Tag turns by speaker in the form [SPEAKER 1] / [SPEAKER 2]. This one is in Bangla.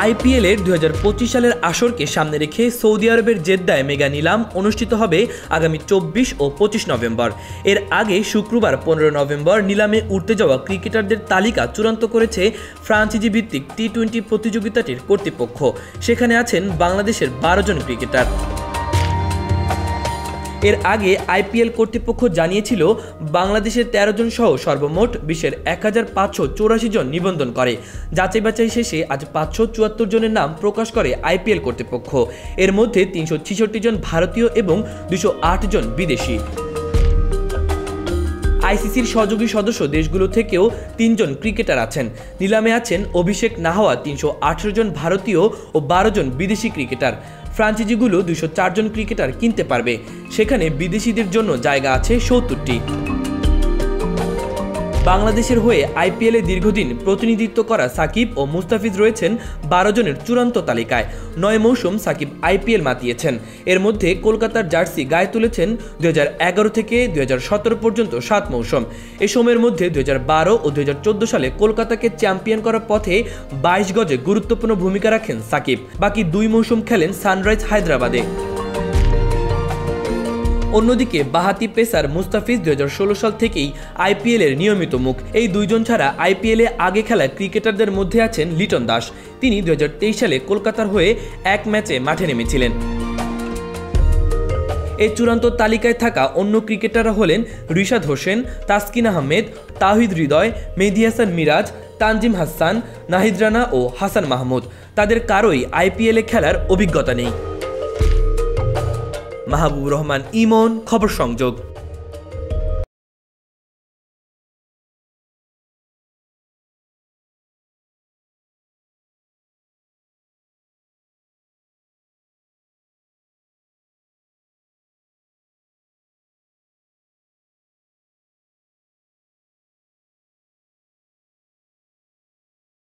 [SPEAKER 1] আইপিএল এর 2025 সালের আসরকে সামনে রেখে সৌদি আরবের জেদ্দায় মেগা নিলাম অনুষ্ঠিত হবে আগামী 24 ও 25 নভেম্বর। এর আগে শুক্রবার 15 নভেম্বর নিলামে উঠতে যাওয়া ক্রিকেটারদের তালিকা চূড়ান্ত করেছে ফ্রাঞ্চাইজি ভিত্তিক টি-20 প্রতিযোগিতাটির কর্তৃপক্ষ। সেখানে আছেন বাংলাদেশের 12 জন ক্রিকেটার। এর আগে আইপিএল কর্তৃপক্ষ জানিয়েছিল বাংলাদেশের 13 জন সহ সর্বমোট বিশ্বের 1584 জন নিবন্ধন করে। যাচাই বাছাই শেষে আজ 574 জনের নাম প্রকাশ করে আইপিএল কর্তৃপক্ষ। এর মধ্যে 366 জন ভারতীয় এবং 208 জন বিদেশি। আইসিসির সহযোগী সদস্য দেশগুলো থেকেও 3 জন ক্রিকেটার আছেন। নিলামে আছেন অভিষেক নাহওয়া 318 জন ভারতীয় ও 12 জন বিদেশি ক্রিকেটার। ফ্রাঞ্চাইজিগুলো 204 জন ক্রিকেটার কিনতে পারবে। সেখানে বিদেশিদের জন্য জায়গা আছে 70টি। বাংলাদেশের হয়ে আইপিএলে দীর্ঘদিন প্রতিনিধিত্ব করা সাকিব ও মুস্তাফিজ রয়েছেন 12 জনের চূড়ান্ত তালিকায়। 9 মৌসুম সাকিব আইপিএল মাতিয়েছেন। এর মধ্যে কলকাতার জার্সি গায়ে তুলেছেন 2011 থেকে 2017 পর্যন্ত 7 মৌসুম। এ সময়ের মধ্যে 2012 ও 2014 সালে কলকাতাকে চ্যাম্পিয়ন করার পথে 22 গজে গুরুত্বপূর্ণ ভূমিকা রাখেন সাকিব। বাকি 2 মৌসুম খেলেন সানরাইজ হায়দ্রাবাদে। অন্যদিকে বাহাতি পেসার মুস্তাফিজ 2016 সাল থেকেই আইপিএলের নিয়মিত মুখ। এই 2 জন ছাড়া আইপিএলে আগে খেলা ক্রিকেটারদের মধ্যে আছেন লিটন দাস। তিনি 2023 সালে কলকাতার হয়ে এক ম্যাচে মাঠে নেমেছিলেন। এই চূড়ান্ত তালিকায় থাকা অন্য ক্রিকেটাররা হলেন রিশাদ হোসেন, তাসকিন আহমেদ, তাওহিদ হৃদয়, মেহেদী হাসান মিরাজ, তানজিম হাসান, নাহিদ রানা ও হাসান মাহমুদ। তাদের কারোই আইপিএলে খেলার অভিজ্ঞতা নেই। মাহবুব রহমান ইমন, খবর সংযোগ।